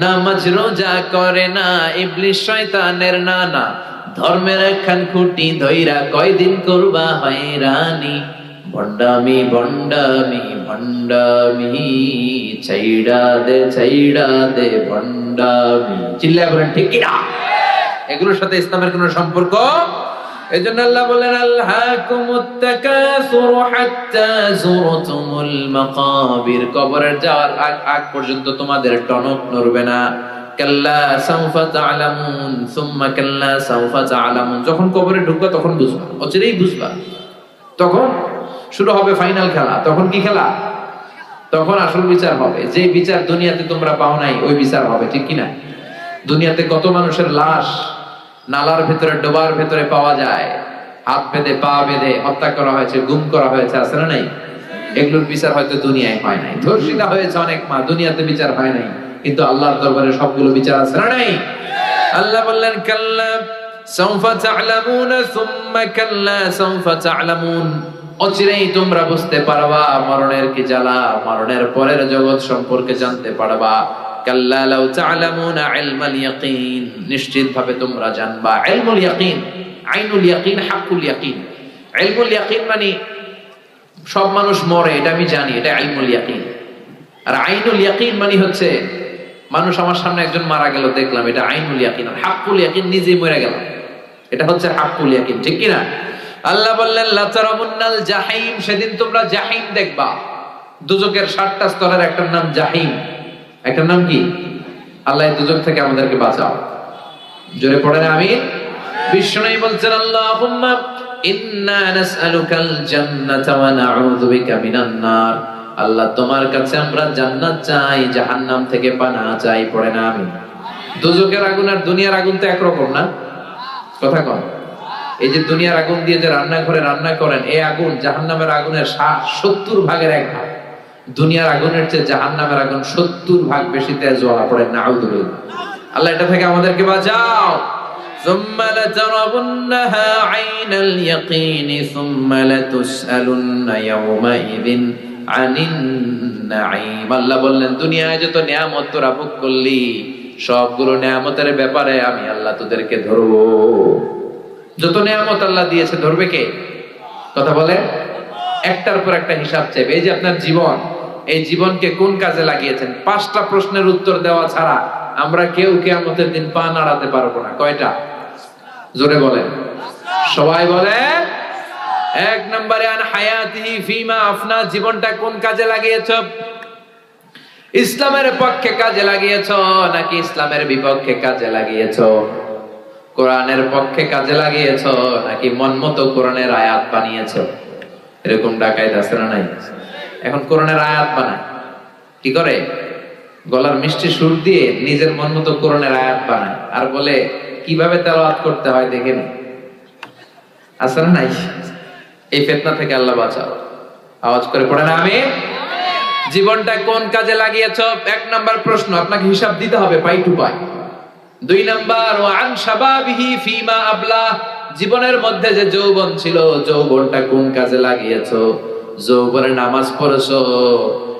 নামাজ রোজা করে না, ইবলিশ শয়তানের নানা, ধর্মের একখান খুঁটি ধইরা কয়দিন করবা হয়রানি, ভণ্ডামি ভণ্ডামি ভণ্ডামি, ছাইড়া দে ভণ্ডামি। চিল্লায় বলেন ঠিক কিনা? এগুলোর সাথে ইসলামের কোন সম্পর্ক? এজন্য আল্লাহ বলেন আলহাকুমুত তাকাসুরু হাত্তা যুরতুমুল মাকাবির, কবরের যাওয়ার আগ পর্যন্ত তোমাদের টনক নড়বে না। কাল্লা সাউফা তা'লামুন সুম্মা কাল্লা সাউফা তা'লামুন, যখন কবরে ঢুকবা তখন বুঝবা, অচিরেই বুঝবা। তখন শুরু হবে ফাইনাল খেলা। তখন কি খেলা? তখন আসল বিচার হবে। যে বিচার দুনিয়াতে তোমরা পাও নাই, ওই বিচার হবে। ঠিক কিনা? দুনিয়াতে কত মানুষের লাশ নালার ভেতরে, ডোবার ভেতরে পাওয়া যায়, হাত বেঁধে পা বেঁধে হত্যা করা হয়েছে, গুম করা হয়েছে, আছে না নাই? এগুলোর বিচার হয়তো দুনিয়ায় হয় নাই। ধর্ষিতা হয়েছে অনেক মা, দুনিয়াতে বিচার হয় নাই, কিন্তু আল্লাহর দরবারে সবগুলো বিচার আছে না নাই? আল্লাহ বললেন কাল্লা সাউফা তা'লামুনা সুম্মা কাল্লা সাউফা তা'লামুন, অচিরেই তোমরা বুঝতে পারবা মরণের কি জ্বালা, মরণের পরের জগৎ সম্পর্কে জানতে পারবা। কাল্লা লাউ তা'লামুনা ইলমাল ইয়াকিন, নিশ্চিতভাবে তোমরা জানবা ইলমুল ইয়াকিন, আইনুল ইয়াকিন, হাক্কুল ইয়াকিন। ইলমুল ইয়াকিন মানে সব মানুষ মরে, এটা আমি জানি, এটা ইলমুল ইয়াকিন। আর আইনুল ইয়াকিন মানে হচ্ছে মানুষ আমার সামনে একজন মারা গেল দেখলাম, এটা আইনুল ইয়াকিন। আর হাক্কুল ইয়াকিন নিজেই মরে গেল, এটা হচ্ছে হাক্কুল ইয়াকিন, ঠিক কি না? আল্লাহ বললেন লা তারামুন্নাল জাহিম, সেদিন তোমরা জাহিম দেখবা। দুজকের 7টা স্তরের একটার নাম জাহিম, একটার নাম কি? আল্লাহ এই দুজক থেকে আমাদেরকে বাঁচাও। জোরে পড়েন আমিন। বিষ্ণু বলছেন আল্লাহুম্মা ইন্না নাসআলুকাল জান্নাতা ওয়া নাউযু বিকা মিনান নার, আল্লাহ তোমার কাছে আমরা জান্নাত চাই, জাহান্নাম থেকে পানাহ চাই। পড়েন আমিন। দুজকের আগুন আর দুনিয়ার আগুন তো একরকম না, কথা কন। এই যে দুনিয়ার আগুন দিয়ে যে রান্নাঘরে রান্না করেন, এই আগুন জাহান্নামের আগুনের 70 ভাগের 1 ভাগ। দুনিয়ার আগুনের চেয়ে জাহান্নামের আগুন 70 ভাগ বেশি তেজ জ্বালা। পড়েন নাউযুবিল্লাহ। আল্লাহ এটা থেকে আমাদেরকে বাঁচাও। সুম্মা লাতারাবুন্নাহা আইনাল ইয়াকিন সুম্মা লাতুসআলুন্না ইয়াওমাইযিন আনিন নাঈম। আল্লাহ বললেন দুনিয়ায় যত নিয়ামত তোরা ভোগ করলি, সবগুলো নিয়ামতের ব্যাপারে আমি আল্লাহ তোদেরকে ধরবো। যত নিয়ামত আল্লাহ দিয়েছে ধরবে কে? কথা বলে, একটার পর একটা হিসাব চাইবে। এই যে আপনার জীবন, এই জীবনকে কোন কাজে লাগিয়েছেন? 5টা প্রশ্নের উত্তর দেওয়া ছাড়া আমরা কেউ কিয়ামতের দিন পা নাড়াতে পারবো না। কয়টা? জোরে বলেন, সবাই বলে। 1 নম্বরে আন হায়াতিহি ফিমা আফনা, জীবনটা কোন কাজে লাগিয়েছো? ইসলামের পক্ষে কাজে লাগিয়েছো নাকি ইসলামের বিপক্ষে কাজে লাগিয়েছো? কোরআনের পক্ষে কাজে লাগিয়েছো নাকি মন মতো কোরআনের আয়াত বানিয়েছো? এরকম ডাকাইত আছে না নাই? এখন কোরআনের আয়াত বানায়, কি করে? গলার মিষ্টি সুর দিয়ে নিজের মন মতো কোরআনের আয়াত বানায়, আর বলে কিভাবে তেলাওয়াত করতে হয় দেখে নি। আছে না নাই? এই ফিতনা থেকে আল্লাহ বাঁচাও। আওয়াজ করে পড়েন আমিন। জীবনটা কোন কাজে লাগিয়েছো? 1 নাম্বার প্রশ্ন, আপনাকে হিসাব দিতে হবে পাই টু পাই। 2 নাম্বার ওয়া আন শাবাবিহি ফিমা আবলা, জীবনের মধ্যে যে যৌবন ছিল, যৌবনটা কোন কাজে লাগিয়েছো? যৌবনে নামাজ পড়েছো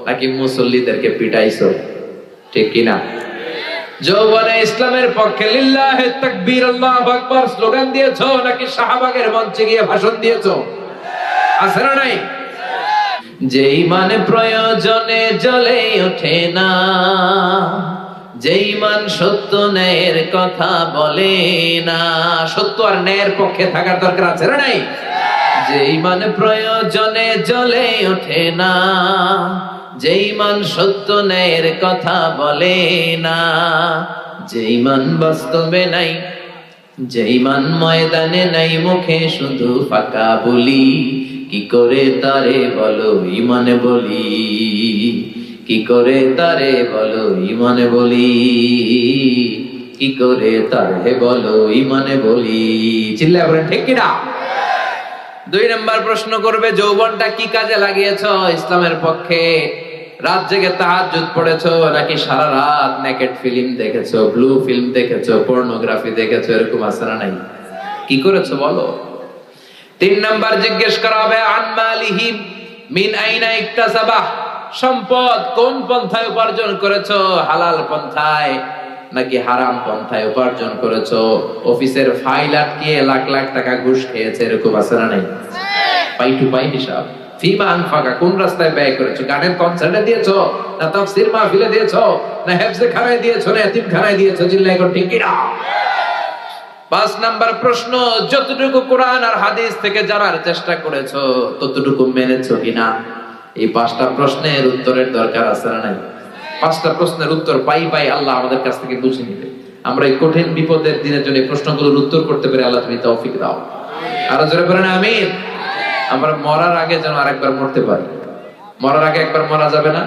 নাকি মুসল্লিদেরকে পিটাইছো? ঠিক কি না? যৌবনে ইসলামের পক্ষে লিল্লাহি তাকবীর আল্লাহু আকবার স্লোগান দিয়েছো নাকি শাহবাগের মঞ্চে গিয়ে ভাষণ দিয়েছো? আছে না নাই? যে ঈমান প্রয়োজনে জ্বলে ওঠে না, যে ঈমান সত্য ন্যায়ের কথা বলে না। সত্য আর ন্যায়ের পক্ষে থাকার দরকার আছে না নাই? যে ঈমান প্রয়োজনে জ্বলে ওঠে না, যে ঈমান সত্য ন্যায়ের কথা বলে না, যে ঈমান বাস্তবে নাই, যে ঈমান ময়দানে নাই, মুখে শুধু ফাঁকা বলি, কি করে তারে বলো ঈমানে বলি, কি করে তারে বলো ঈমানে বলি, কি করে তারে বলো ঈমানে বলি। চিল্লায় বলেন ঠিক কি না? 2 নাম্বার প্রশ্ন করবে, যৌবনটা কি কাজে লাগিয়েছো? ইসলামের পক্ষে রাত জেগে তাহাজ্জুদ পড়েছো নাকি সারা রাত নেকেড ফিল্ম দেখেছো, ব্লু ফিল্ম দেখেছো, পর্নোগ্রাফি দেখেছো? এরকম আছে না নাই? কি করেছো বলো। 3 নাম্বার জিজ্ঞেস করা হবে আন মালিহি মিন আইনা ইকতাসাবাহ, সম্পদ কোন পন্থায় উপার্জন করেছো? হালাল পন্থায় নাকি হারাম পন্থায় উপার্জন করেছো? অফিসের ফাইল আটকিয়ে লাখ লাখ টাকা ঘুষ খেয়েছে, এরকম আছে না নাই? পাই টু পাই হিসাব। ফিমা আনফাকা, কোন রাস্তায় ব্যয় করেছো? গানের কনসার্টে দিয়েছো না তাফসীর মাহফিলে দিয়েছো না হেফজে খানায় দিয়েছো না এতিম খানায় দিয়েছো? চিল্লায় কোন ঠিক কি না? 5 নাম্বার প্রশ্ন, যতটুকু কোরআন আর হাদিস থেকে জানার চেষ্টা করেছো ততটুকু মেনেছো কিনা? এই 5টা প্রশ্নের উত্তরের দরকার আছে না নাই? 5টা প্রশ্নের উত্তর পাই পাই আল্লাহ আমাদের কাছ থেকে বুঝে নিবে। আমরা এই কঠিন বিপদের দিনের জন্য এই প্রশ্নগুলোর উত্তর করতে পারি, আল্লাহ তুমি তৌফিক দাও। আরো জোরে বলেন আমিন। আমরা মরার আগে যেন আরেকবার মরতে পারি। মরার আগে একবার মরা যাবে না,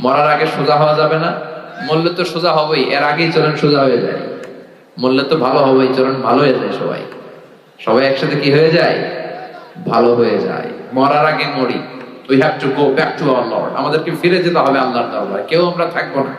মরার আগে সোজা হওয়া যাবে না। মরলে তো সোজা হবেই, এর আগেই চলেন সোজা হয়ে যায়। মরলে তো ভালো হবেই, চলেন ভালো হয়ে যায় সবাই। সবাই একসাথে কি হয়ে যায়? ভালো হয়ে যায়। মরার আগে মরি। We have to go back to our Lord. আমাদেরকে ফিরে যেতে হবে আল্লাহর দরবারে, কেউ আমরা থাকবো না।